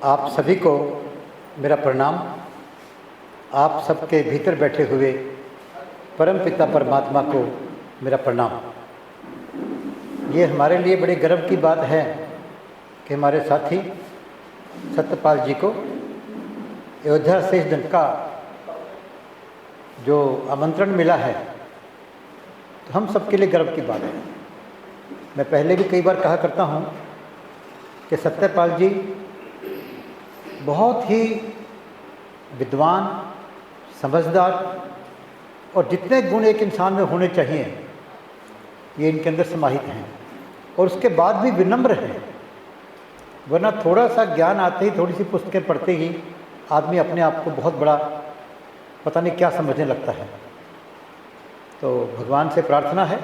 आप सभी को मेरा प्रणाम। आप सबके भीतर बैठे हुए परम पिता परमात्मा को मेरा प्रणाम। ये हमारे लिए बड़े गर्व की बात है कि हमारे साथी सत्यपाल जी को अयोध्या शेष दंड का जो आमंत्रण मिला है, तो हम सबके लिए गर्व की बात है। मैं पहले भी कई बार कहा करता हूँ कि सत्यपाल जी बहुत ही विद्वान, समझदार और जितने गुण एक इंसान में होने चाहिए ये इनके अंदर समाहित हैं, और उसके बाद भी विनम्र हैं। वरना थोड़ा सा ज्ञान आते ही, थोड़ी सी पुस्तकें पढ़ते ही आदमी अपने आप को बहुत बड़ा पता नहीं क्या समझने लगता है। तो भगवान से प्रार्थना है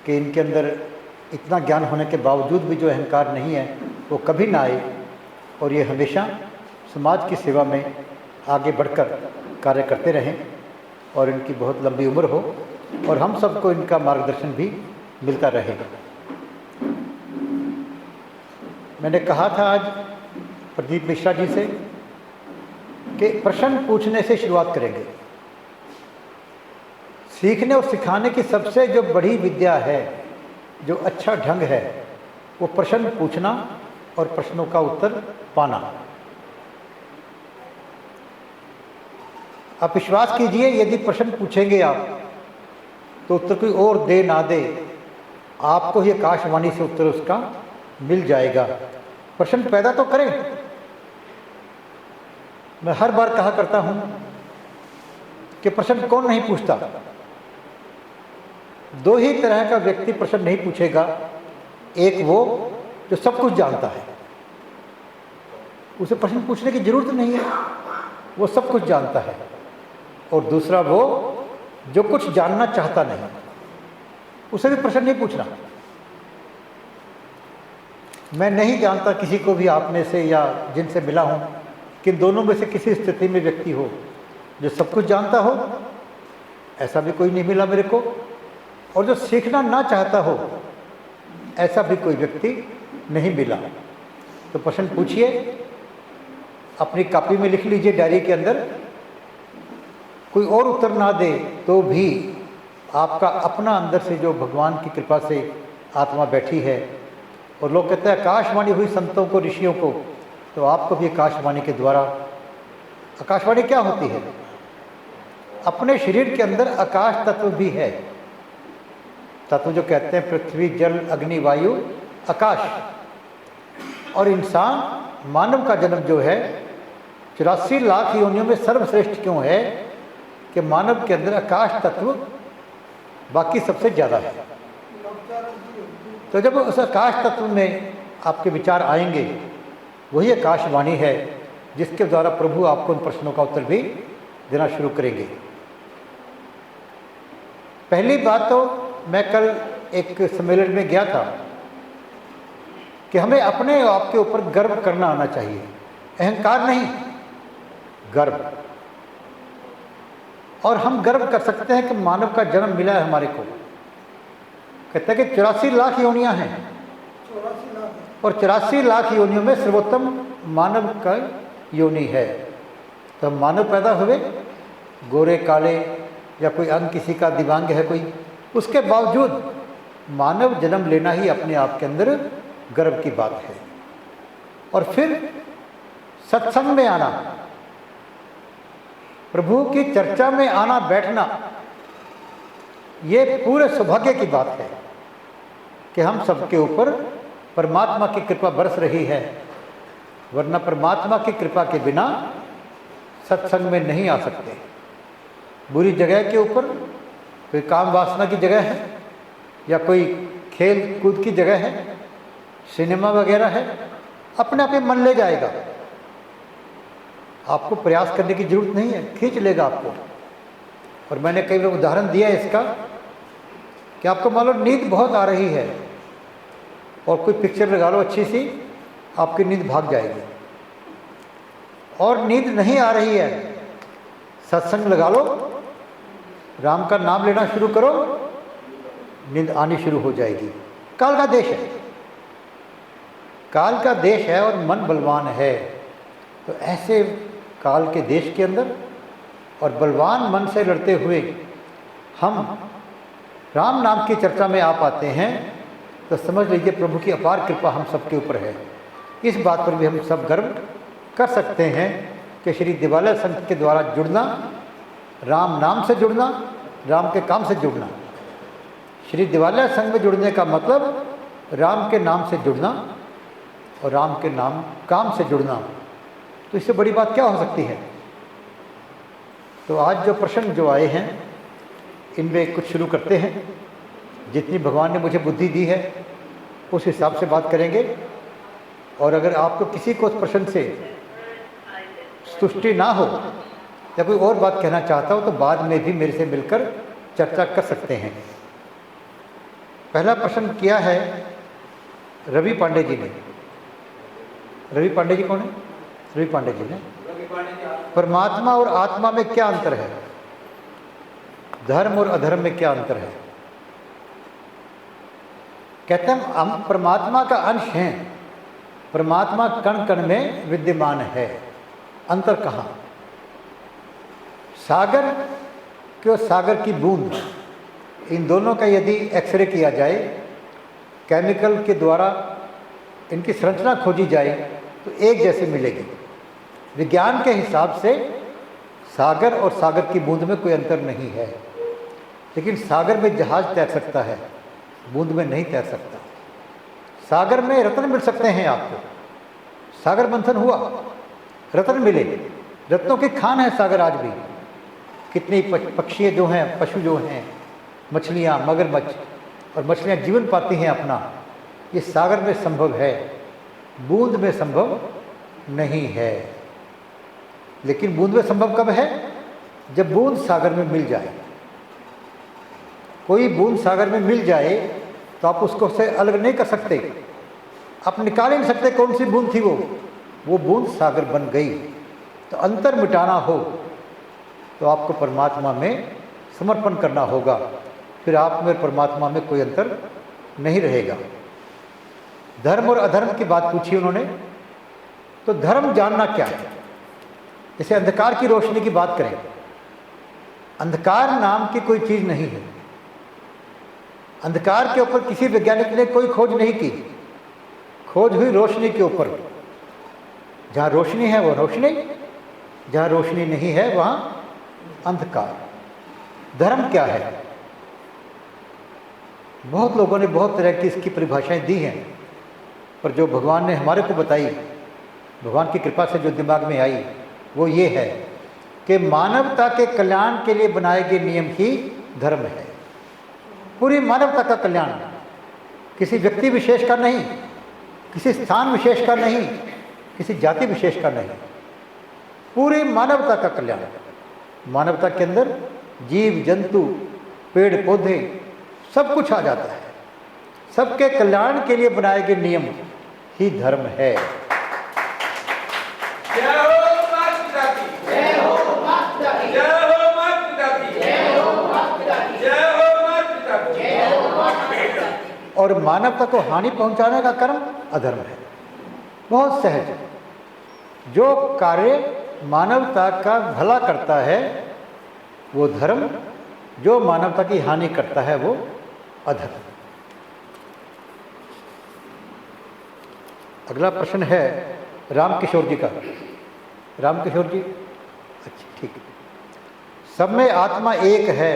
कि इनके अंदर इतना ज्ञान होने के बावजूद भी जो अहंकार नहीं है वो कभी ना आए, और ये हमेशा समाज की सेवा में आगे बढ़कर कार्य करते रहें, और इनकी बहुत लंबी उम्र हो और हम सबको इनका मार्गदर्शन भी मिलता रहे। मैंने कहा था आज प्रदीप मिश्रा जी से कि प्रश्न पूछने से शुरुआत करेंगे। सीखने और सिखाने की सबसे जो बड़ी विद्या है, जो अच्छा ढंग है, वो प्रश्न पूछना और प्रश्नों का उत्तर पाना। आप विश्वास कीजिए, यदि प्रश्न पूछेंगे आप तो उत्तर कोई और दे ना दे, आपको ही आकाशवाणी से उत्तर उसका मिल जाएगा। प्रश्न पैदा तो करें। मैं हर बार कहा करता हूं कि प्रश्न कौन नहीं पूछता। दो ही तरह का व्यक्ति प्रश्न नहीं पूछेगा। एक वो जो सब कुछ जानता है, उसे प्रश्न पूछने की जरूरत नहीं है, वो सब कुछ जानता है। और दूसरा वो जो कुछ जानना चाहता नहीं, उसे भी प्रश्न नहीं पूछना। मैं नहीं जानता किसी को भी आप में से या जिनसे मिला हूं कि दोनों में से किसी स्थिति में व्यक्ति हो जो सब कुछ जानता हो, ऐसा भी कोई नहीं मिला मेरे को। और जो सीखना ना चाहता हो, ऐसा भी कोई व्यक्ति नहीं मिला। तो प्रश्न पूछिए, अपनी कॉपी में लिख लीजिए, डायरी के अंदर। कोई और उत्तर ना दे तो भी आपका अपना अंदर से जो भगवान की कृपा से आत्मा बैठी है, और लोग कहते हैं आकाशवाणी हुई संतों को, ऋषियों को, तो आपको भी आकाशवाणी के द्वारा। आकाशवाणी क्या होती है? अपने शरीर के अंदर आकाश तत्व भी है। तत्व जो कहते हैं पृथ्वी, जल, अग्नि, वायु, आकाश। और इंसान, मानव का जन्म जो है 84 लाख योनियों में सर्वश्रेष्ठ क्यों है कि मानव के अंदर आकाश तत्व बाकी सबसे ज़्यादा है। तो जब उस आकाश तत्व में आपके विचार आएंगे, वही आकाशवाणी है जिसके द्वारा प्रभु आपको उन प्रश्नों का उत्तर भी देना शुरू करेंगे। पहली बात तो मैं कल एक सम्मेलन में गया था कि हमें अपने आप के ऊपर गर्व करना आना चाहिए। अहंकार नहीं, गर्व। और हम गर्व कर सकते हैं कि मानव का जन्म मिला है हमारे को। कहते हैं कि 84 लाख योनियां हैं, और 84 लाख योनियों में सर्वोत्तम मानव का योनि है। तो हम मानव पैदा हुए, गोरे काले या कोई अंग किसी का दिव्यांग है कोई, उसके बावजूद मानव जन्म लेना ही अपने आप के अंदर गर्व की बात है। और फिर सत्संग में आना, प्रभु की चर्चा में आना, बैठना, ये पूरे सौभाग्य की बात है कि हम सबके ऊपर परमात्मा की कृपा बरस रही है। वरना परमात्मा की कृपा के बिना सत्संग में नहीं आ सकते। बुरी जगह के ऊपर, कोई काम वासना की जगह है, या कोई खेल कूद की जगह है, सिनेमा वगैरह है, अपने आप ही मन ले जाएगा। आपको प्रयास करने की जरूरत नहीं है, खींच लेगा आपको। और मैंने कई बार उदाहरण दिया है इसका कि आपको मान लो नींद बहुत आ रही है और कोई पिक्चर लगा लो अच्छी सी, आपकी नींद भाग जाएगी। और नींद नहीं आ रही है, सत्संग लगा लो, राम का नाम लेना शुरू करो, नींद आनी शुरू हो जाएगी। काल का देश है। काल का देश है और मन बलवान है। तो ऐसे काल के देश के अंदर और बलवान मन से लड़ते हुए हम राम नाम की चर्चा में आ पाते हैं, तो समझ लीजिए प्रभु की अपार कृपा हम सबके ऊपर है। इस बात पर भी हम सब गर्व कर सकते हैं कि श्री दिवालय संघ के द्वारा जुड़ना, राम नाम से जुड़ना, राम के काम से जुड़ना। श्री दिवालय संघ में जुड़ने का मतलब राम के नाम से जुड़ना और राम के नाम काम से जुड़ना। तो इससे बड़ी बात क्या हो सकती है। तो आज जो प्रश्न जो आए हैं इनमें कुछ शुरू करते हैं। जितनी भगवान ने मुझे बुद्धि दी है उस हिसाब से बात करेंगे, और अगर आपको किसी को उस प्रश्न से तुष्टि ना हो या कोई और बात कहना चाहता हो तो बाद में भी मेरे से मिलकर चर्चा कर सकते हैं। पहला प्रश्न किया है रवि पांडे जी ने। रवि पांडे जी कौन है? रवि पांडे जी ने, परमात्मा और आत्मा में क्या अंतर है, धर्म और अधर्म में क्या अंतर है। कहते हैं हम परमात्मा का अंश हैं, परमात्मा कण कण में विद्यमान है, अंतर कहाँ। सागर के और सागर की बूंद, इन दोनों का यदि एक्सरे किया जाए, केमिकल के द्वारा इनकी संरचना खोजी जाए तो एक जैसी मिलेगी। विज्ञान के हिसाब से सागर और सागर की बूंद में कोई अंतर नहीं है, लेकिन सागर में जहाज तैर सकता है, बूंद में नहीं तैर सकता। सागर में रत्न मिल सकते हैं आपको, सागर मंथन हुआ, रत्न मिले, रत्नों की खान है सागर आज भी। कितनी पक्षी जो हैं, पशु जो हैं, मछलियाँ, मगरमच्छ, और मछलियाँ जीवन पाती हैं अपना, ये सागर में संभव है, बूंद में संभव नहीं है। लेकिन बूंद में संभव कब है? जब बूंद सागर में मिल जाए। कोई बूंद सागर में मिल जाए तो आप उसको से अलग नहीं कर सकते, आप निकाल ही नहीं सकते कौन सी बूंद थी वो बूंद सागर बन गई। तो अंतर मिटाना हो तो आपको परमात्मा में समर्पण करना होगा, फिर आप में परमात्मा में कोई अंतर नहीं रहेगा। धर्म और अधर्म की बात पूछी उन्होंने, तो धर्म जानना क्या है। जैसे अंधकार की रोशनी की बात करें, अंधकार नाम की कोई चीज़ नहीं है। अंधकार के ऊपर किसी वैज्ञानिक ने कोई खोज नहीं की, खोज हुई रोशनी के ऊपर। जहाँ रोशनी है वो रोशनी, जहाँ रोशनी नहीं है वहाँ अंधकार। धर्म क्या है? बहुत लोगों ने बहुत तरह की इसकी परिभाषाएं दी हैं, पर जो भगवान ने हमारे को बताई, भगवान की कृपा से जो दिमाग में आई, वो ये है कि मानवता के कल्याण के लिए बनाए गए नियम ही धर्म है। पूरी मानवता का कल्याण, किसी व्यक्ति विशेष का नहीं, किसी स्थान विशेष का नहीं, किसी जाति विशेष का नहीं, पूरी मानवता का कल्याण। मानवता के अंदर जीव जंतु, पेड़ पौधे, सब कुछ आ जाता है। सबके कल्याण के लिए बनाए गए नियम ही धर्म है। जय हो माता पिता की, जय हो माता पिता की, जय हो माता पिता की, जय हो माता पिता की, जय हो माता पिता की, जय हो माता पिता की। और मानवता को हानि पहुंचाने का कर्म अधर्म है। बहुत सहज, जो कार्य मानवता का भला करता है वो धर्म, जो मानवता की हानि करता है वो अधर्म। अगला प्रश्न है राम किशोर जी का। राम किशोर जी, अच्छा ठीक है। सब में आत्मा एक है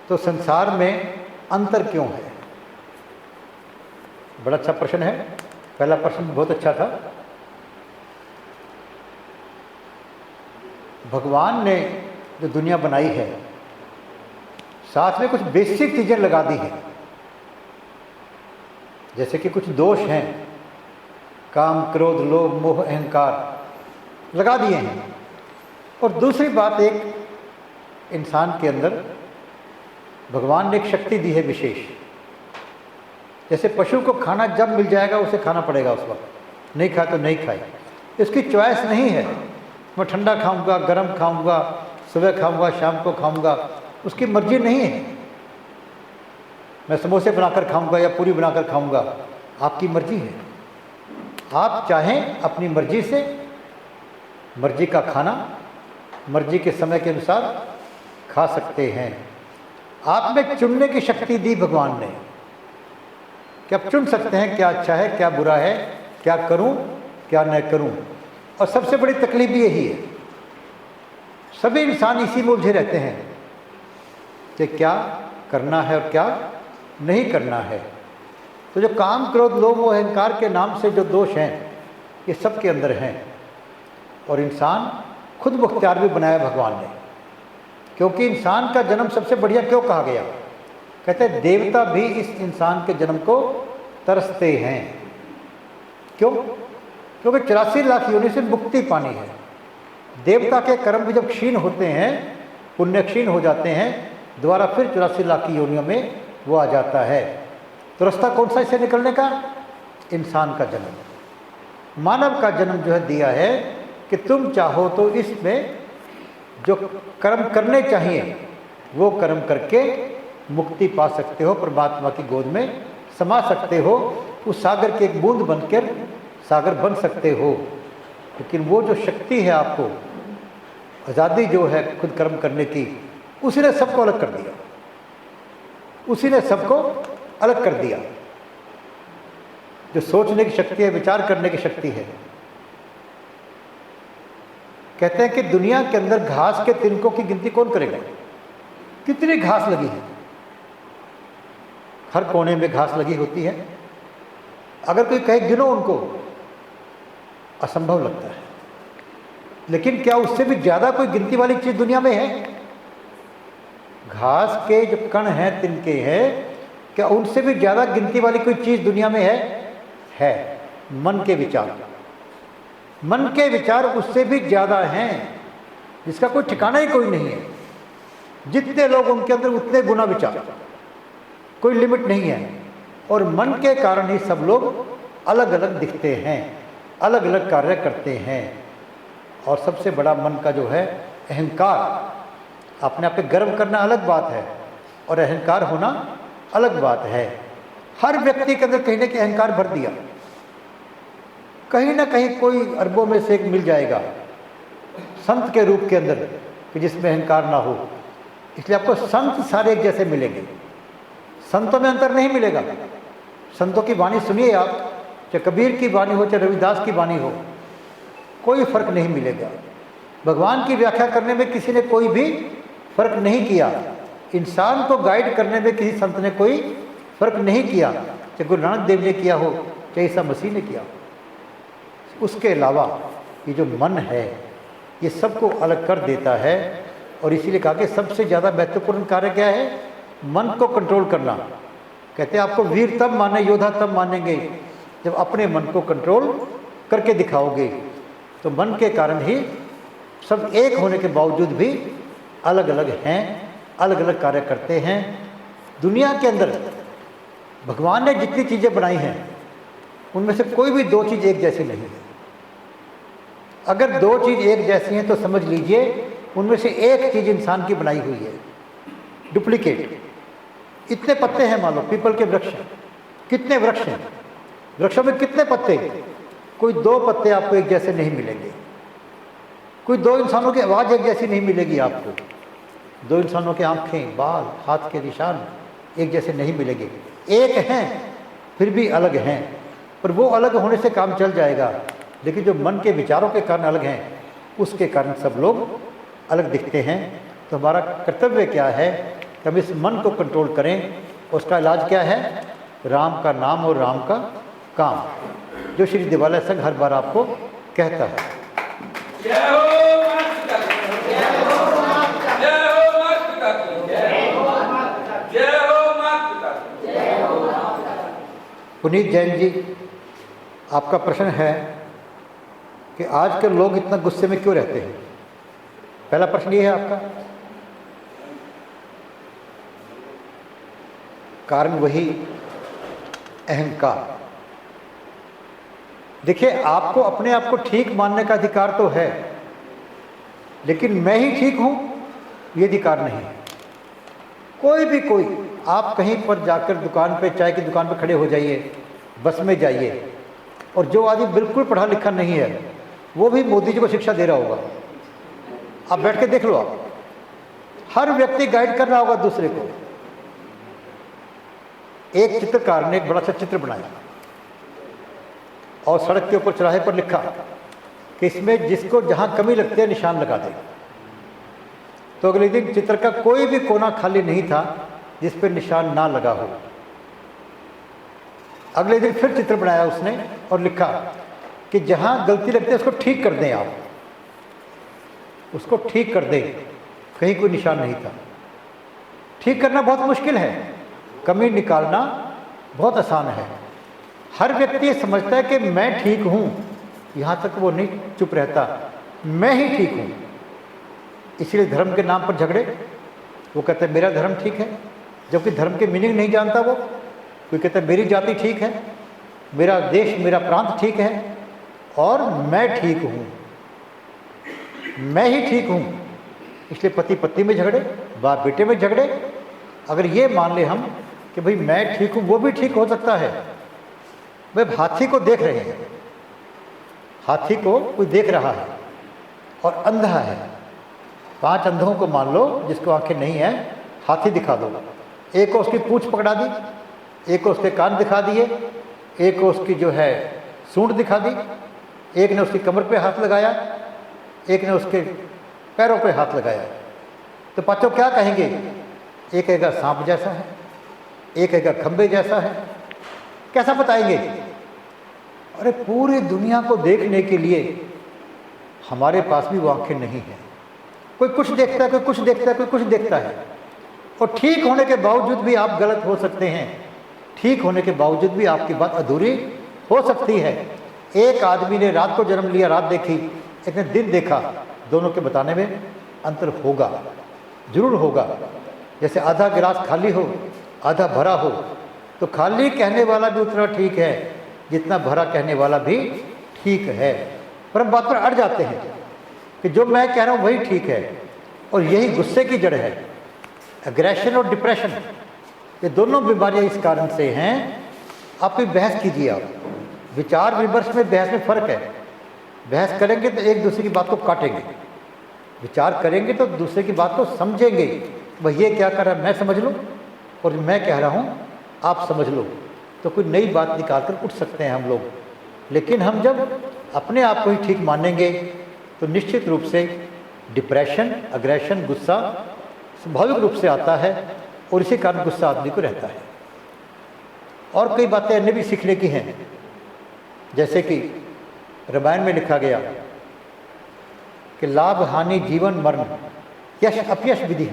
तो संसार में अंतर क्यों है? बड़ा अच्छा प्रश्न है। पहला प्रश्न बहुत अच्छा था। भगवान ने जो दुनिया बनाई है, साथ में कुछ बेसिक चीज़ें लगा दी हैं। जैसे कि कुछ दोष हैं, काम, क्रोध, लोभ, मोह, अहंकार लगा दिए हैं। और दूसरी बात, एक इंसान के अंदर भगवान ने एक शक्ति दी है विशेष। जैसे पशु को खाना जब मिल जाएगा उसे खाना पड़ेगा, उस वक्त नहीं खाए तो नहीं खाए, इसकी चॉइस नहीं है। मैं ठंडा खाऊंगा, गर्म खाऊंगा, सुबह खाऊंगा, शाम को खाऊंगा, उसकी मर्जी नहीं है। मैं समोसे बनाकर खाऊंगा या पूरी बनाकर खाऊंगा, आपकी मर्जी है। आप चाहें अपनी मर्जी से, मर्जी का खाना मर्जी के समय के अनुसार खा सकते हैं। आप में चुनने की शक्ति दी भगवान ने कि आप चुन सकते हैं क्या अच्छा है, क्या बुरा है, क्या करूं, क्या न करूं। और सबसे बड़ी तकलीफ भी यही है, सभी इंसान इसी में उलझे रहते हैं कि क्या करना है और क्या नहीं करना है। तो जो काम, क्रोध, लोभ और अहंकार के नाम से जो दोष हैं ये सब के अंदर हैं, और इंसान खुद मुख्तियार भी बनाया भगवान ने। क्योंकि इंसान का जन्म सबसे बढ़िया क्यों कहा गया? कहते हैं देवता भी इस इंसान के जन्म को तरसते हैं। क्यों? क्योंकि 84 लाख योनि से मुक्ति पानी है। देवता के कर्म भी जब क्षीण होते हैं, पुण्य क्षीण हो जाते हैं, दोबारा फिर 84 लाख की योनियों में वो आ जाता है। तो रास्ता कौन सा इससे निकलने का? इंसान का जन्म, मानव का जन्म जो है दिया है कि तुम चाहो तो इसमें जो कर्म करने चाहिए वो कर्म करके मुक्ति पा सकते हो, परमात्मा की गोद में समा सकते हो, उस सागर की एक बूंद बनकर सागर बन सकते हो। लेकिन वो जो शक्ति है आपको, आज़ादी जो है खुद कर्म करने की, उसी ने सबको अलग कर दिया, उसी ने सबको अलग कर दिया। जो सोचने की शक्ति है, विचार करने की शक्ति है। कहते हैं कि दुनिया के अंदर घास के तिनकों की गिनती कौन करेगा? कितनी घास लगी है, हर कोने में घास लगी होती है। अगर कोई कहे गिनो उनको, असंभव लगता है। लेकिन क्या उससे भी ज़्यादा कोई गिनती वाली चीज़ दुनिया में है? घास के जो कण हैं, तिनके हैं, क्या उनसे भी ज़्यादा गिनती वाली कोई चीज़ दुनिया में है? मन के विचार। मन के विचार उससे भी ज़्यादा हैं, जिसका कोई ठिकाना ही कोई नहीं है। जितने लोग उनके अंदर उतने गुना विचार, कोई लिमिट नहीं है। और मन के कारण ही सब लोग अलग अलग दिखते हैं, अलग अलग कार्य करते हैं। और सबसे बड़ा मन का जो है अहंकार, अपने आप पे गर्व करना अलग बात है और अहंकार होना अलग बात है। हर व्यक्ति के अंदर कहीं ना कहीं अहंकार भर दिया, कहीं ना कहीं कोई अरबों में से एक मिल जाएगा संत के रूप के अंदर कि जिसमें अहंकार ना हो। इसलिए आपको संत सारे एक जैसे मिलेंगे, संतों में अंतर नहीं मिलेगा। संतों की वाणी सुनिए आप, चाहे कबीर की वाणी हो, चाहे रविदास की वाणी हो, कोई फर्क नहीं मिलेगा। भगवान की व्याख्या करने में किसी ने कोई भी फर्क नहीं किया, इंसान को गाइड करने में किसी संत ने कोई फर्क नहीं किया, चाहे गुरु नानक देव ने किया हो, चाहे ईसा मसीह ने किया। उसके अलावा ये जो मन है ये सबको अलग कर देता है। और इसीलिए कहा कि सबसे ज़्यादा महत्वपूर्ण कार्य क्या है? मन को कंट्रोल करना। कहते हैं आपको वीर तब माने, योद्धा तब मानेंगे जब अपने मन को कंट्रोल करके दिखाओगे। तो मन के कारण ही सब एक होने के बावजूद भी अलग अलग हैं, अलग अलग कार्य करते हैं। दुनिया के अंदर भगवान ने जितनी चीज़ें बनाई हैं उनमें से कोई भी दो चीज़ एक जैसी नहीं है। अगर दो चीज़ एक जैसी हैं तो समझ लीजिए उनमें से एक चीज़ इंसान की बनाई हुई है, डुप्लीकेट। इतने पत्ते हैं, मान लो पीपल के वृक्ष हैं, कितने वृक्ष हैं, वृक्षों में कितने पत्ते, कोई दो पत्ते आपको एक जैसे नहीं मिलेंगे। कोई दो इंसानों की आवाज़ एक जैसी नहीं मिलेगी आपको, दो इंसानों की आंखें, बाल, हाथ के निशान एक जैसे नहीं मिलेंगे। एक हैं फिर भी अलग हैं, पर वो अलग होने से काम चल जाएगा। लेकिन जो मन के विचारों के कारण अलग हैं, उसके कारण सब लोग अलग दिखते हैं। तो हमारा कर्तव्य क्या है कि हम इस मन को कंट्रोल करें। उसका इलाज क्या है? राम का नाम और राम का काम, जो श्री दिवालय संघ हर बार आपको कहता है। जय हो माता पिता की, जय हो माता पिता की, जय हो माता पिता की, जय हो माता पिता की, जय हो माता पिता की। पुनीत जैन जी, आपका प्रश्न है कि आजकल लोग इतना गुस्से में क्यों रहते हैं? पहला प्रश्न ये है आपका। कारण वही अहंकार। देखिए, आपको अपने आप को ठीक मानने का अधिकार तो है, लेकिन मैं ही ठीक हूं ये अधिकार नहीं है। कोई आप कहीं पर जाकर दुकान पे, चाय की दुकान पे खड़े हो जाइए, बस में जाइए, और जो आदमी बिल्कुल पढ़ा लिखा नहीं है वो भी मोदी जी को शिक्षा दे रहा होगा। आप बैठ के देख लो, आप हर व्यक्ति गाइड कर रहा होगा दूसरे को। एक चित्रकार ने एक बड़ा सा चित्र बनाया और सड़क के ऊपर चौराहे पर लिखा कि इसमें जिसको जहां कमी लगती है निशान लगा दे। तो अगले दिन चित्र का कोई भी कोना खाली नहीं था जिस पर निशान ना लगा हो। अगले दिन फिर चित्र बनाया उसने और लिखा कि जहां गलती लगती है उसको ठीक कर दें, आप उसको ठीक कर दें, कहीं कोई निशान नहीं था। ठीक करना बहुत मुश्किल है, कमी निकालना बहुत आसान है। हर व्यक्ति ये समझता है कि मैं ठीक हूं, यहां तक वो नहीं चुप रहता, मैं ही ठीक हूं। इसलिए धर्म के नाम पर झगड़े। वो कहते हैं मेरा धर्म ठीक है, जबकि धर्म के मीनिंग नहीं जानता वो। कोई कहता है मेरी जाति ठीक है, मेरा देश मेरा प्रांत ठीक है और मैं ठीक हूँ, मैं ही ठीक हूँ। इसलिए पति पत्नी में झगड़े, बाप बेटे में झगड़े। अगर ये मान ले हम कि भाई मैं ठीक हूँ, वो भी ठीक हो सकता है। भाई हाथी को देख रहे हैं, हाथी को कोई देख रहा है और अंधा है। 5 अंधों को मान लो जिसको आंखें नहीं है, हाथी दिखा दो। एक को उसकी पूंछ पकड़ा दी, एक को उसके कान दिखा दिए, एक को उसकी जो है सूंड दिखा दी, एक ने उसकी कमर पे हाथ लगाया, एक ने उसके पैरों पे हाथ लगाया। तो पांचों क्या कहेंगे? एक कहेगा सांप जैसा है, एक कहेगा खंबे जैसा है। कैसा बताएंगे? अरे पूरी दुनिया को देखने के लिए हमारे पास भी वो आंखें नहीं है। कोई कुछ देखता है, कोई कुछ देखता है, कोई कुछ देखता है। और ठीक होने के बावजूद भी आप गलत हो सकते हैं, ठीक होने के बावजूद भी आपकी बात अधूरी हो सकती है। एक आदमी ने रात को जन्म लिया, रात देखी, एक ने दिन देखा, दोनों के बताने में अंतर होगा, जरूर होगा। जैसे आधा गिलास खाली हो, आधा भरा हो, तो खाली कहने वाला भी उतना ठीक है जितना भरा कहने वाला भी ठीक है। पर हम बात पर अड़ जाते हैं कि जो मैं कह रहा हूँ वही ठीक है। और यही गुस्से की जड़ है। एग्रेशन और डिप्रेशन, ये दोनों बीमारियां इस कारण से हैं। आप भी बहस कीजिए, आप विचार विमर्श में बहस में फ़र्क है। बहस करेंगे तो एक दूसरे की बात को काटेंगे, विचार करेंगे तो दूसरे की बात को समझेंगे। भाई ये क्या कर रहा है मैं समझ लूँ और मैं कह रहा हूँ आप समझ लो, तो कोई नई बात निकाल कर उठ सकते हैं हम लोग। लेकिन हम जब अपने आप को ही ठीक मानेंगे तो निश्चित रूप से डिप्रेशन, अग्रेशन, गुस्सा स्वाभाविक रूप से आता है और इसी कारण गुस्सा आदमी को रहता है। और कई बातें अन्य भी सीखने की हैं, जैसे कि रामायण में लिखा गया कि लाभ हानि जीवन मरण यश अपयश विधि।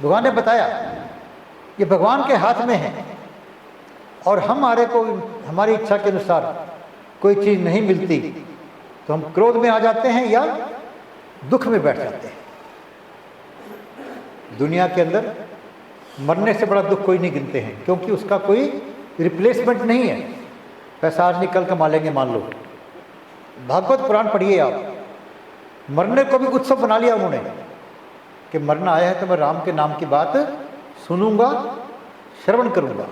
भगवान ने बताया ये भगवान के हाथ में है और हमारे को हमारी इच्छा के अनुसार कोई चीज़ नहीं मिलती तो हम क्रोध में आ जाते हैं या दुख में बैठ जाते हैं। दुनिया के अंदर मरने से बड़ा दुख कोई नहीं गिनते हैं, क्योंकि उसका कोई रिप्लेसमेंट नहीं है। पैसा आज निकल कमा लेंगे मान लो। भागवत पुराण पढ़िए आप, मरने को भी उत्सव बना लिया उन्होंने कि मरना आया है तो मैं राम के नाम की बात सुनूंगा, श्रवण करूंगा।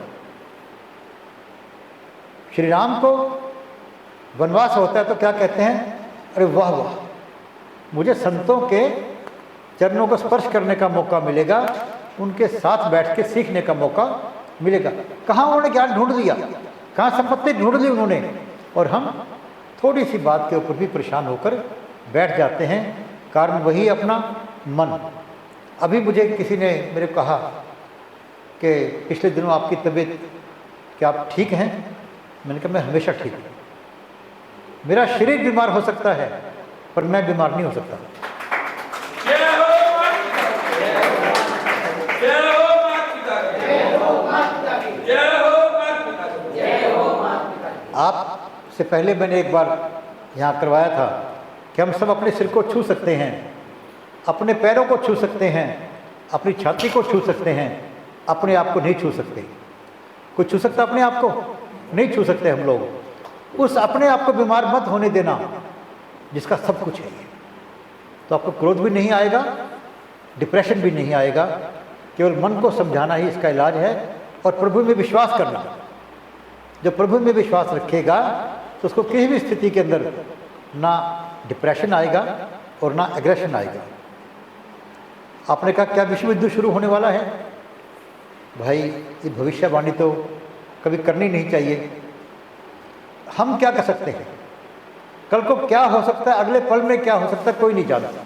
श्री राम को वनवास होता है तो क्या कहते हैं? अरे वाह वाह, मुझे संतों के चरणों को स्पर्श करने का मौका मिलेगा, उनके साथ बैठ के सीखने का मौका मिलेगा। कहाँ उन्होंने ज्ञान ढूंढ लिया, कहाँ संपत्ति ढूंढ ली उन्होंने। और हम थोड़ी सी बात के ऊपर भी परेशान होकर बैठ जाते हैं, कारण वही अपना मन। अभी मुझे किसी ने मेरे को कहा कि पिछले दिनों आपकी तबीयत, क्या आप ठीक हैं? मैंने कहा मैं हमेशा ठीक हूँ। मेरा शरीर बीमार हो सकता है पर मैं बीमार नहीं हो सकता। जय हो माता पिता की, जय हो माता पिता की, जय हो माता पिता की, जय हो माता पिता की। आपसे पहले मैंने एक बार यहाँ करवाया था कि हम सब अपने सिर को छू सकते हैं, अपने पैरों को छू सकते हैं, अपनी छाती को छू सकते हैं, अपने आप को नहीं छू सकते। कोई छू सकता अपने आप को? नहीं छू सकते हम लोग। उस अपने आप को बीमार मत होने देना जिसका सब कुछ है। तो आपको क्रोध भी नहीं आएगा, डिप्रेशन भी नहीं आएगा। केवल मन को समझाना ही इसका इलाज है और प्रभु में विश्वास करना। जो प्रभु में विश्वास रखेगा तो उसको किसी भी स्थिति के अंदर ना डिप्रेशन आएगा और ना एग्रेशन आएगा। आपने कहा क्या विश्व युद्ध शुरू होने वाला है? भाई ये भविष्यवाणी तो कभी करनी नहीं चाहिए। हम क्या कर सकते हैं? कल को क्या हो सकता है, अगले पल में क्या हो सकता है, कोई नहीं जानता।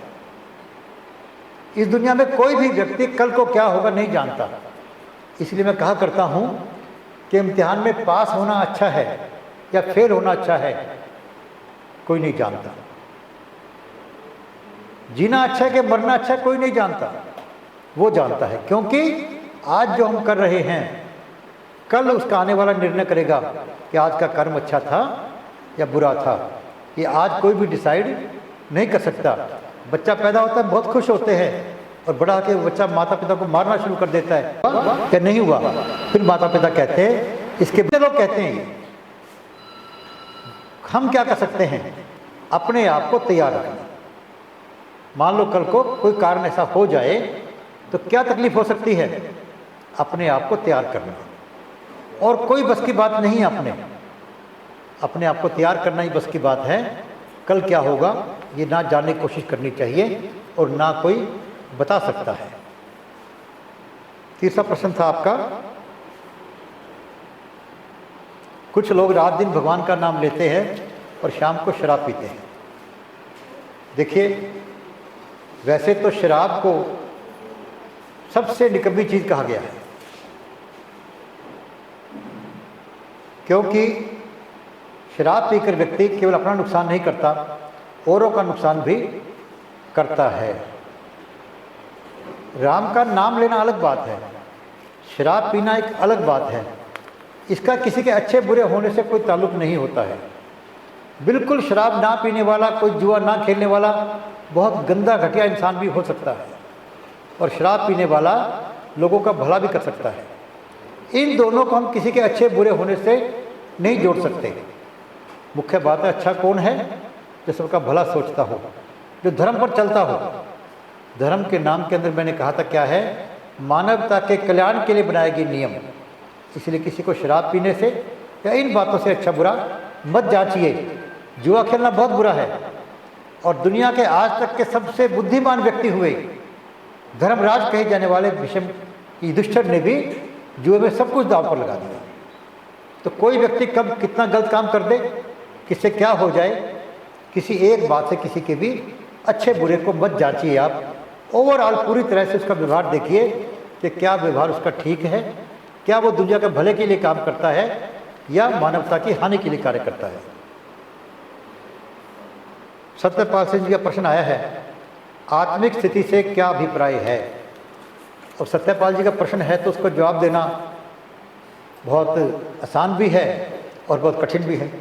इस दुनिया में कोई भी व्यक्ति कल को क्या होगा नहीं जानता। इसलिए मैं कहा करता हूं कि इम्तिहान में पास होना अच्छा है या फेल होना अच्छा है, कोई नहीं जानता। जीना अच्छा है कि मरना अच्छा है, कोई नहीं जानता। वो जानता है, क्योंकि आज जो हम कर रहे हैं कल उसका आने वाला निर्णय करेगा कि आज का कर्म अच्छा था या बुरा था। ये आज कोई भी डिसाइड नहीं कर सकता। बच्चा पैदा होता है, बहुत खुश होते हैं, और बड़ा के बच्चा माता पिता को मारना शुरू कर देता है क्या नहीं हुआ। फिर माता पिता कहते हैं, इसके लोग कहते हैं। हम क्या कर सकते हैं? अपने आप को तैयार रखना। मान लो कल को कोई कारण ऐसा हो जाए तो क्या तकलीफ हो सकती है? अपने आप को तैयार करना, और कोई बस की बात नहीं है। अपने आप को तैयार करना ही बस की बात है। कल क्या होगा ये ना जानने की कोशिश करनी चाहिए, और ना कोई बता सकता है। तीसरा प्रश्न था आपका, कुछ लोग रात दिन भगवान का नाम लेते हैं और शाम को शराब पीते हैं। देखिए, वैसे तो शराब को सबसे निकम्मी चीज कहा गया है, क्योंकि शराब पीकर व्यक्ति केवल अपना नुकसान नहीं करता, औरों का नुकसान भी करता है। राम का नाम लेना अलग बात है, शराब पीना एक अलग बात है। इसका किसी के अच्छे बुरे होने से कोई ताल्लुक नहीं होता है। बिल्कुल शराब ना पीने वाला, कोई जुआ ना खेलने वाला बहुत गंदा घटिया इंसान भी हो सकता है, और शराब पीने वाला लोगों का भला भी कर सकता है। इन दोनों को हम किसी के अच्छे बुरे होने से नहीं जोड़ सकते। मुख्य बात है, अच्छा कौन है? जो सबका भला सोचता हो, जो धर्म पर चलता हो। धर्म के नाम के अंदर मैंने कहा था क्या है? मानवता के कल्याण के लिए बनाए गए नियम। इसलिए किसी को शराब पीने से या इन बातों से अच्छा बुरा मत जांचिए। जुआ खेलना बहुत बुरा है, और दुनिया के आज तक के सबसे बुद्धिमान व्यक्ति हुए धर्मराज कहे जाने वाले भीष्म युधिष्ठिर ने भी जुए में सब कुछ दांव पर लगा दिया। तो कोई व्यक्ति कब कितना गलत काम कर दे, किससे क्या हो जाए, किसी एक बात से किसी के भी अच्छे बुरे को मत जांचिए। आप ओवरऑल पूरी तरह से उसका व्यवहार देखिए कि क्या व्यवहार उसका ठीक है, क्या वो दुनिया के भले के लिए काम करता है या मानवता की हानि के लिए कार्य करता है। सत्यपाल सिंह जी का प्रश्न आया है, आत्मिक स्थिति से क्या अभिप्राय है? और सत्यपाल जी का प्रश्न है तो उसको जवाब देना बहुत आसान भी है और बहुत कठिन भी है।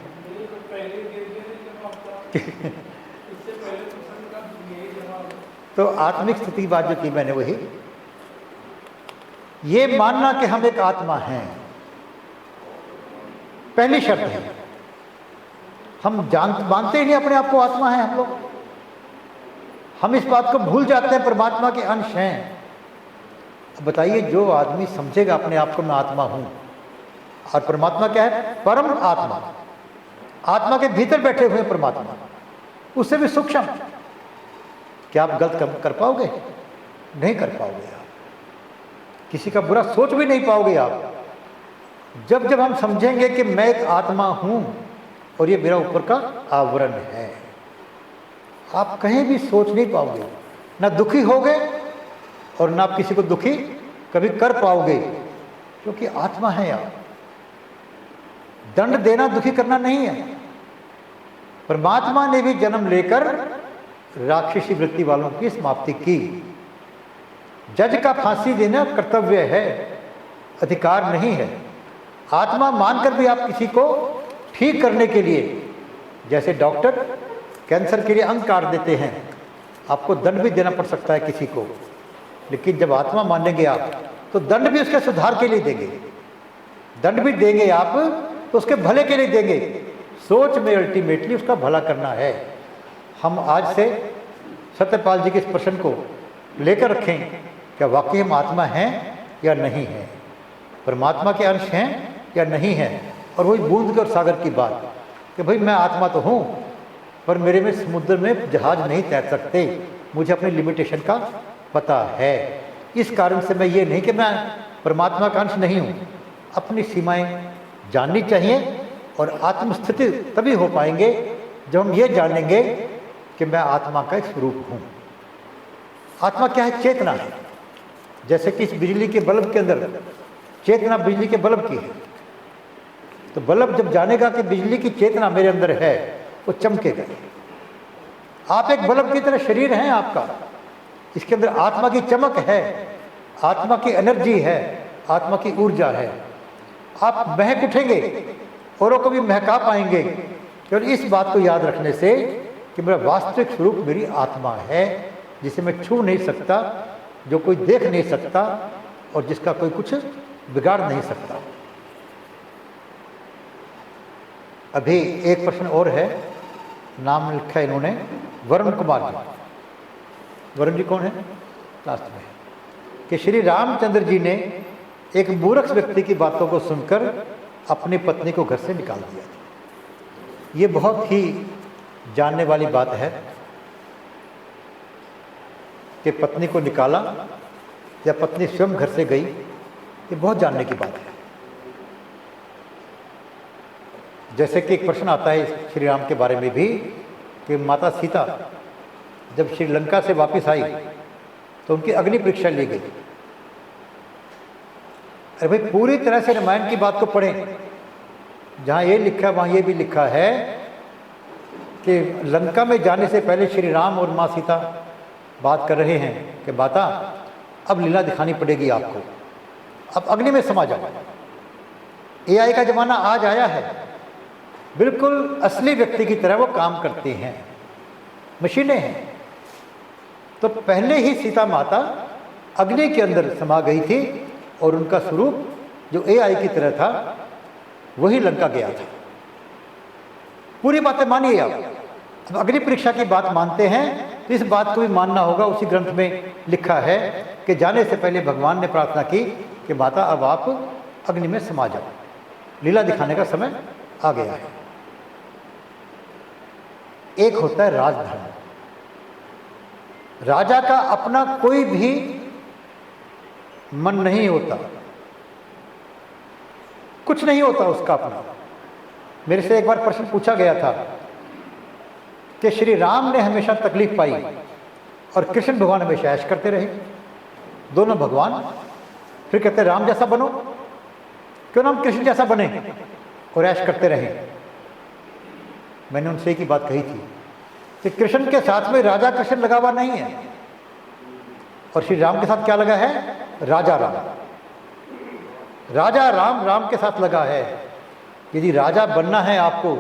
तो आत्मिक स्थिति की बात जो की मैंने, वही ये मानना कि हम एक आत्मा हैं, पहली शर्त है। हम मानते ही नहीं अपने आप को आत्मा है। हम लोग, हम इस बात को भूल जाते हैं परमात्मा के अंश हैं। बताइए, जो आदमी समझेगा अपने आप को मैं आत्मा हूं, और परमात्मा क्या है? परम आत्मा, आत्मा के भीतर बैठे हुए परमात्मा, उससे भी सूक्ष्म। क्या आप गलत कर पाओगे? नहीं कर पाओगे आप। किसी का बुरा सोच भी नहीं पाओगे आप। जब जब हम समझेंगे कि मैं एक आत्मा हूं और ये मेरा ऊपर का आवरण है, आप कहीं भी सोच नहीं पाओगे, ना दुखी होगे और ना आप किसी को दुखी कभी कर पाओगे, क्योंकि आत्मा है आप। दंड देना दुखी करना नहीं है। परमात्मा ने भी जन्म लेकर राक्षसी वृत्ति वालों की समाप्ति की। जज का फांसी देना कर्तव्य है, अधिकार नहीं है। आत्मा मानकर भी आप किसी को ठीक करने के लिए, जैसे डॉक्टर कैंसर के लिए अंग काट देते हैं, आपको दंड भी देना पड़ सकता है किसी को, लेकिन जब आत्मा मानेंगे आप तो दंड भी उसके सुधार के लिए देंगे। दंड भी देंगे आप तो उसके भले के लिए देंगे। सोच में अल्टीमेटली उसका भला करना है। हम आज से सत्यपाल जी के इस प्रश्न को लेकर रखें, क्या वाकई हम आत्मा हैं या नहीं हैं, परमात्मा के अंश हैं या नहीं हैं, और वही बूंद के और सागर की बात कि भाई मैं आत्मा तो हूँ, पर मेरे में समुद्र में जहाज नहीं तैर सकते, मुझे अपनी लिमिटेशन का पता है। इस कारण से मैं ये नहीं कि मैं परमात्मा का अंश नहीं हूँ, अपनी सीमाएं जाननी चाहिए। और आत्मस्थिति तभी हो पाएंगे जब हम ये जानेंगे कि मैं आत्मा का एक स्वरूप हूँ। आत्मा क्या है? चेतना है। जैसे कि इस बिजली के बल्ब के अंदर चेतना बिजली के बल्ब की है, तो बल्ब जब जानेगा कि बिजली की चेतना मेरे अंदर है, वो चमकेगा। आप एक बल्ब की तरह शरीर हैं आपका, इसके अंदर आत्मा की चमक है, आत्मा की एनर्जी है, आत्मा की ऊर्जा है। आप महक उठेंगे, औरों को भी महका पाएंगे। और इस बात को याद रखने से कि मेरा वास्तविक स्वरूप मेरी आत्मा है, जिसे मैं छू नहीं सकता, जो कोई देख नहीं सकता और जिसका कोई कुछ बिगाड़ नहीं सकता। अभी एक प्रश्न और है, नाम लिखा है इन्होंने, वरुण कुमार जी। वरुण जी कौन है? लास्ट में। कि श्री रामचंद्र जी ने एक मूर्ख व्यक्ति की बातों को सुनकर अपनी पत्नी को घर से निकाल दिया। ये बहुत ही जानने वाली बात है कि पत्नी को निकाला या पत्नी स्वयं घर से गई, ये बहुत जानने की बात है। जैसे कि एक प्रश्न आता है श्री राम के बारे में भी कि माता सीता जब श्रीलंका से वापस आई तो उनकी अग्नि परीक्षा ली गई। अरे भाई, पूरी तरह से रामायण की बात को पढ़ें, जहाँ ये लिखा वहाँ ये भी लिखा है कि लंका में जाने से पहले श्री राम और माँ सीता बात कर रहे हैं कि माता अब लीला दिखानी पड़ेगी आपको, अब अग्नि में समा जाओ। AI का ज़माना आज आया है, बिल्कुल असली व्यक्ति की तरह वो काम करते हैं, मशीनें हैं। तो पहले ही सीता माता अग्नि के अंदर समा गई थी और उनका स्वरूप जो AI की तरह था वही लंका गया था। पूरी बातें मानिए आप। अब अग्नि परीक्षा की बात मानते हैं तो इस बात को भी मानना होगा। उसी ग्रंथ में लिखा है कि जाने से पहले भगवान ने प्रार्थना की कि माता अब आप अग्नि में समा जाओ, लीला दिखाने का समय आ गया है। एक होता है राजधर्म। राजा का अपना कोई भी मन नहीं होता, कुछ नहीं होता उसका अपना। मेरे से एक बार प्रश्न पूछा गया था कि श्री राम ने हमेशा तकलीफ पाई और कृष्ण भगवान हमेशा ऐश करते रहे, दोनों भगवान। फिर कहते राम जैसा बनो, क्यों ना हम कृष्ण जैसा बने और ऐश करते रहे। मैंने उनसे एक ही बात कही थी कि कृष्ण के साथ में राजा कृष्ण लगा हुआ नहीं है, और श्री राम के साथ क्या लगा है? राजा राम। राजा राम राम के साथ लगा है। यदि राजा बनना है आपको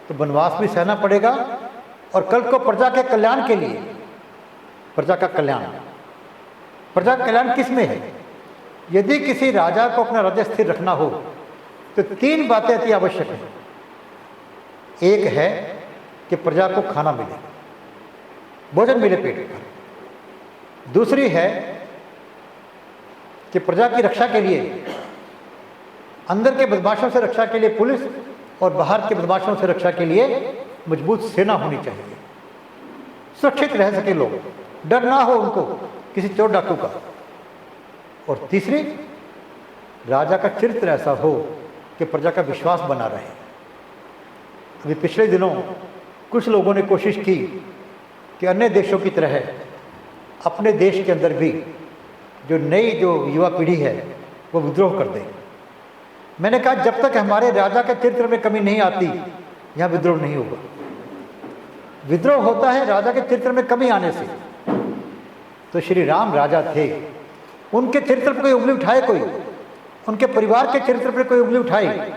तो वनवास भी सहना पड़ेगा, और कल को प्रजा के कल्याण के लिए, प्रजा का कल्याण, प्रजा का कल्याण किस में है? यदि किसी राजा को अपना राज्य स्थिर रखना हो तो 3 बातें अति आवश्यक हैं। एक है कि प्रजा को खाना मिले, भोजन मिले पेट भर। दूसरी है कि प्रजा की रक्षा के लिए, अंदर के बदमाशों से रक्षा के लिए पुलिस और बाहर के बदमाशों से रक्षा के लिए मजबूत सेना होनी चाहिए, सुरक्षित रह सके लोग, डर ना हो उनको किसी चोर डाकू का। और तीसरी, राजा का चरित्र ऐसा हो कि प्रजा का विश्वास बना रहे। अभी पिछले दिनों कुछ लोगों ने कोशिश की कि अन्य देशों की तरह अपने देश के अंदर भी जो नई जो युवा पीढ़ी है वो विद्रोह कर दे। मैंने कहा जब तक हमारे राजा के चरित्र में कमी नहीं आती यहाँ विद्रोह नहीं होगा। विद्रोह होता है राजा के चरित्र में कमी आने से। तो श्री राम राजा थे, उनके चरित्र पर कोई उंगली उठाए, कोई उनके परिवार के चरित्र पर कोई उंगली उठाए,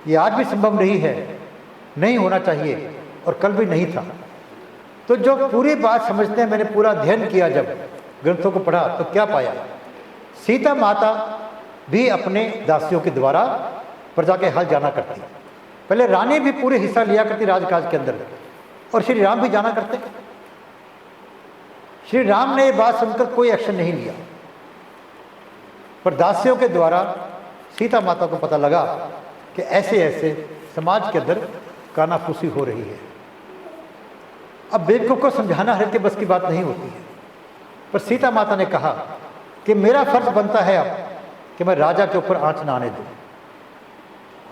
ये आज भी संभव नहीं है, नहीं होना चाहिए, और कल भी नहीं था। तो जो पूरी बात समझते हैं, मैंने पूरा अध्ययन किया, जब ग्रंथों को पढ़ा तो क्या पाया? सीता माता भी अपने दासियों के द्वारा प्रजा के हाल जाना करती। पहले रानी भी पूरे हिस्सा लिया करती राजकाज के अंदर, और श्री राम भी जाना करते। श्री राम ने ये बात सुनकर कोई एक्शन नहीं लिया, पर दासियों के द्वारा सीता माता को पता लगा कि ऐसे ऐसे समाज के अंदर कानाफूसी हो रही है। अब बेवकूफ़ को समझाना हर के बस की बात नहीं होती है, पर सीता माता ने कहा कि मेरा फर्ज बनता है अब कि मैं राजा के ऊपर आंच ना आने दूं,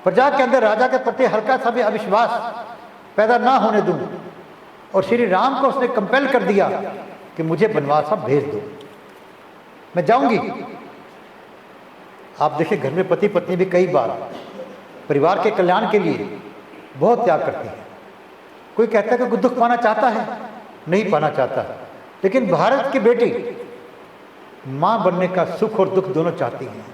प्रजा के अंदर राजा के प्रति हल्का सा भी अविश्वास पैदा ना होने दूं। और श्री राम को उसने कंपेल कर दिया कि मुझे बनवास अब भेज दो, मैं जाऊंगी। आप देखिए, घर में पति पत्नी भी कई बार परिवार के कल्याण के लिए बहुत त्याग करते हैं। कोई कहता है कि कोई दुख पाना चाहता है, नहीं पाना चाहता, लेकिन भारत की बेटी मां बनने का सुख और दुख दोनों चाहती हैं।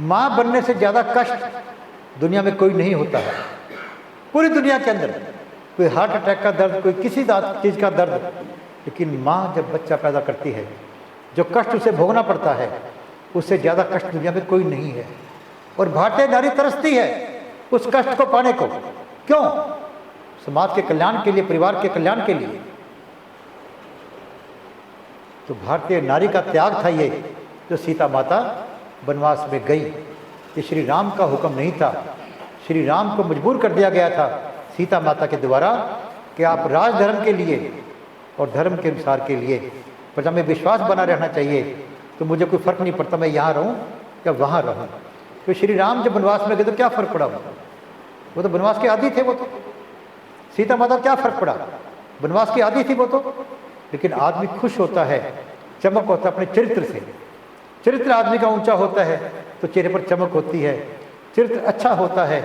मां बनने से ज्यादा कष्ट दुनिया में कोई नहीं होता है। पूरी दुनिया के अंदर कोई हार्ट अटैक का दर्द, कोई किसी चीज का दर्द, लेकिन मां जब बच्चा पैदा करती है, जो कष्ट उसे भोगना पड़ता है, उससे ज्यादा कष्ट दुनिया में कोई नहीं है। और भारतीय नारी तरसती है उस कष्ट को पाने को। क्यों? समाज के कल्याण के लिए, परिवार के कल्याण के लिए। तो भारतीय नारी का त्याग था ये, जो सीता माता वनवास में गई। ये श्री राम का हुक्म नहीं था, श्री राम को मजबूर कर दिया गया था सीता माता के द्वारा कि आप राजधर्म के लिए और धर्म के अनुसार के लिए प्रजा में विश्वास बना रहना चाहिए। तो मुझे कोई फर्क नहीं पड़ता मैं यहाँ रहूँ या वहाँ रहूँ। तो श्री राम जब वनवास में गए तो क्या फर्क पड़ा? वो तो वनवास के आदी थे। वो तो सीता माता क्या फर्क पड़ा? वनवास की आदी थी वो तो। लेकिन आदमी खुश होता है, चमक होता है अपने चरित्र से। चरित्र आदमी का ऊंचा होता है तो चेहरे पर चमक होती है। चरित्र अच्छा होता है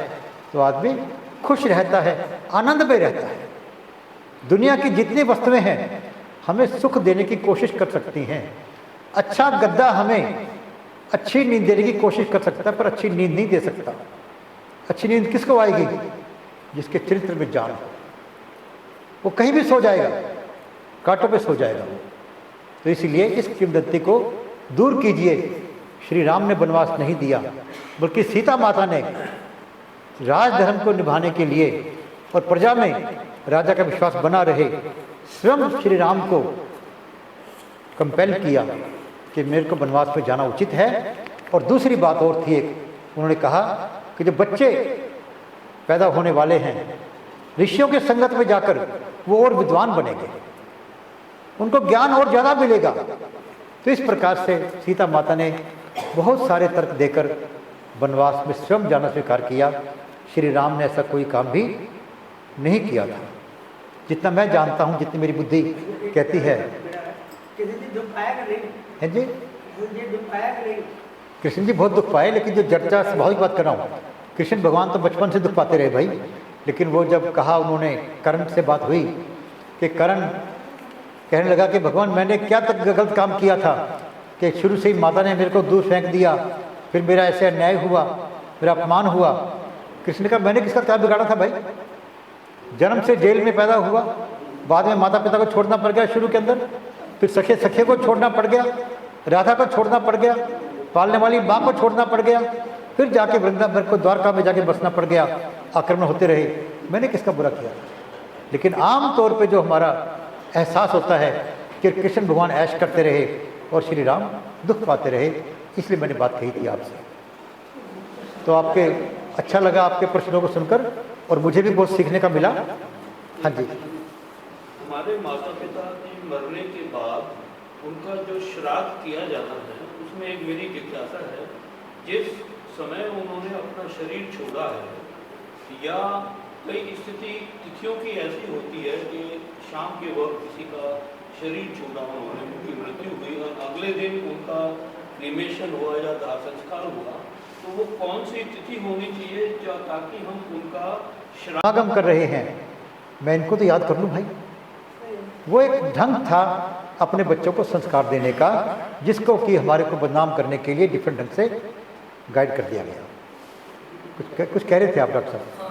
तो आदमी खुश रहता है, आनंद में रहता है। दुनिया की जितनी वस्तुएं हैं हमें सुख देने की कोशिश कर सकती हैं। अच्छा गद्दा हमें अच्छी नींद देने की कोशिश कर सकता है, पर अच्छी नींद नहीं दे सकता। अच्छी नींद किसको आएगी? जिसके चरित्र में जान हो। वो कहीं भी सो जाएगा, कांटों पे सो जाएगा वो। तो इसलिए इस किंवदंती को दूर कीजिए। श्री राम ने वनवास नहीं दिया, बल्कि सीता माता ने राजधर्म को निभाने के लिए और प्रजा में राजा का विश्वास बना रहे, स्वयं श्री राम को कंपेल किया कि मेरे को वनवास में जाना उचित है। और दूसरी बात और थी एक, उन्होंने कहा कि जो बच्चे पैदा होने वाले हैं, ऋषियों के संगत में जाकर वो और विद्वान बनेंगे, उनको ज्ञान और ज़्यादा मिलेगा। तो इस प्रकार से सीता माता ने बहुत सारे तर्क देकर वनवास में स्वयं जाना स्वीकार किया। श्री राम ने ऐसा कोई काम भी नहीं किया था, जितना मैं जानता हूँ, जितनी मेरी बुद्धि कहती है। है जी, कृष्ण जी बहुत दुख पाए, लेकिन जो चर्चा स्वाभाविक बात कर रहा हूँ, कृष्ण भगवान तो बचपन से दुख पाते रहे भाई। लेकिन वो जब कहा, उन्होंने कर्ण से बात हुई कि कर्ण कहने लगा कि भगवान मैंने क्या तक गलत काम किया था कि शुरू से ही माता ने मेरे को दूर फेंक दिया, फिर मेरा ऐसे अन्याय हुआ, मेरा अपमान हुआ। कृष्ण ने कहा मैंने किसका क्या बिगाड़ा था भाई? जन्म से जेल में पैदा हुआ, बाद में माता पिता को छोड़ना पड़ गया शुरू के अंदर, फिर सखे सखे को छोड़ना पड़ गया, राधा को छोड़ना पड़ गया, पालने वाली माँ को छोड़ना पड़ गया, फिर जाके वृंदावन को द्वारका में जाके बसना पड़ गया, आक्रमण होते रहे। मैंने किसका बुरा किया? लेकिन आम तौर पे जो हमारा एहसास होता है कि कृष्ण भगवान ऐश करते रहे और श्री राम दुख पाते रहे, इसलिए मैंने बात कही थी आपसे। तो आपके अच्छा लगा आपके प्रश्नों को सुनकर, और मुझे भी बहुत सीखने का मिला। हाँ जी। हमारे माता पिता के मरने के बाद उनका जो श्राद्ध किया जाता है, उसमें एक मेरी जिज्ञासा है, जिस समय उन्होंने अपना शरीर छोड़ा है, या कई स्थिति तिथियों की ऐसी होती है कि शाम के वक्त किसी का शरीर छोड़ा, उन्होंने उनकी मृत्यु हुई और अगले दिन उनका क्रीमेशन हुआ या दाह संस्कार हुआ, तो वो कौन सी तिथि होनी चाहिए ताकि हम उनका समागम कर रहे हैं? मैं इनको तो याद कर लूँ भाई। वो एक ढंग था अपने बच्चों को संस्कार देने का, जिसको कि हमारे को बदनाम करने के लिए डिफरेंट ढंग से गाइड कर दिया गया। कुछ कह रहे थे आप डॉक्टर साहब?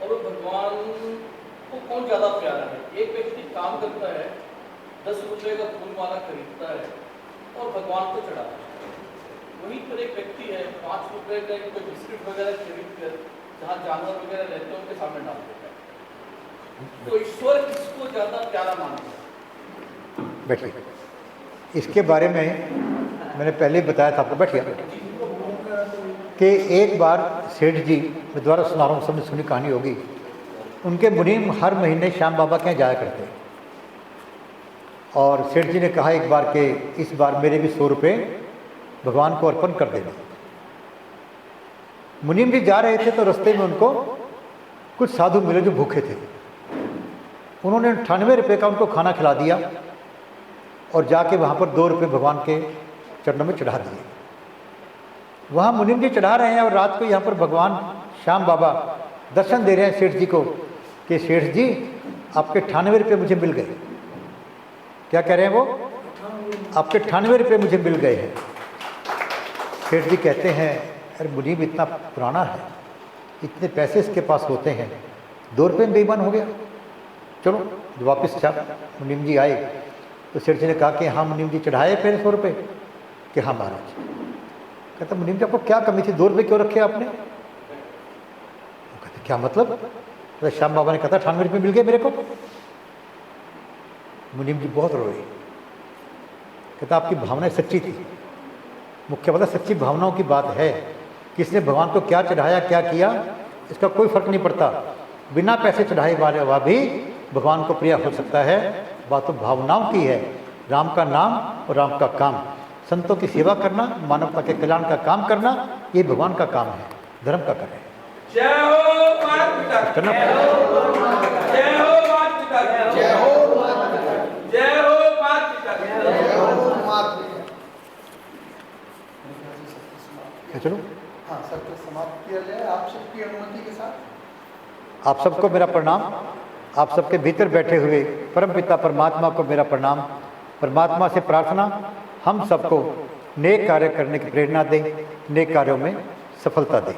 और भगवान को कौन ज़्यादा प्यारा है? एक व्यक्ति काम करता है, 10 रुपये का फूल माला खरीदता है और भगवान को चढ़ाता है। वहीं पर एक व्यक्ति है, 5 रुपये का कोई बिस्किट वगैरह खरीद कर जहाँ जानवर वगैरह रहते हैं उनके सामने डाल देता है। तो ईश्वर किसको ज्यादा प्यारा मानते हैं? बैठिए। इसके बारे में मैंने पहले ही बताया था आपको, बैठिए, कि एक बार सेठ जी, मैं दोबारा सुना रहा हूँ, सबने सुनी कहानी होगी। उनके मुनीम हर महीने श्याम बाबा के यहाँ जाया करते, और सेठ जी ने कहा एक बार कि इस बार मेरे भी 100 रुपये भगवान को अर्पण कर देना। मुनीम जी जा रहे थे तो रास्ते में उनको कुछ साधु मिले जो भूखे थे। उन्होंने 98 रुपये का उनको खाना खिला दिया और जाके वहाँ पर 2 रुपये भगवान के चरणों में चढ़ा दिए। वहाँ मुनीम जी चढ़ा रहे हैं और रात को यहाँ पर भगवान श्याम बाबा दर्शन दे रहे हैं सेठ जी को कि सेठ जी आपके 98 रुपये मुझे मिल गए। क्या कह रहे हैं वो? आपके 98 रुपये मुझे मिल गए हैं। सेठ जी कहते हैं अरे मुनीम इतना पुराना है, इतने पैसे इसके पास होते हैं, 2 रुपये में बेईमान हो गया। चलो वापस मुनीम जी आए तो सेठ जी ने कहा कि हाँ मुनीम जी चढ़ाए फिर 100 रुपये? कि हाँ महाराज। कहता मुनीम जी आपको क्या कमी थी, 2 रुपये क्यों रखे आपने? वो कहते क्या मतलब? तो श्याम बाबा ने कहा 98 रुपये मिल गए मेरे को। मुनीम जी बहुत रोए। कहता आपकी भावनाएं सच्ची थी, मुख्य बात सच्ची भावनाओं की बात है। किसने भगवान को क्या चढ़ाया क्या किया इसका कोई फर्क नहीं पड़ता, बिना पैसे चढ़ाए वाले हुआ भी भगवान को प्रिय हो सकता है। बात तो भावनाओं की है। राम का नाम और राम का काम, संतों की सेवा करना, मानवता के कल्याण का काम करना, ये भगवान का काम है, धर्म का कार्य है। जय हो माता पिता की, करना जय हो माता पिता की, जय हो माता पिता की। चलो हाँ सत्र समाप्त किया जाए आप सबकी अनुमति के साथ। आप सबको मेरा प्रणाम। आप सबके भीतर बैठे हुए परमपिता परमात्मा को मेरा प्रणाम। परमात्मा से प्रार्थना हम सबको नेक कार्य करने की प्रेरणा दें, नेक कार्यों में सफलता दें।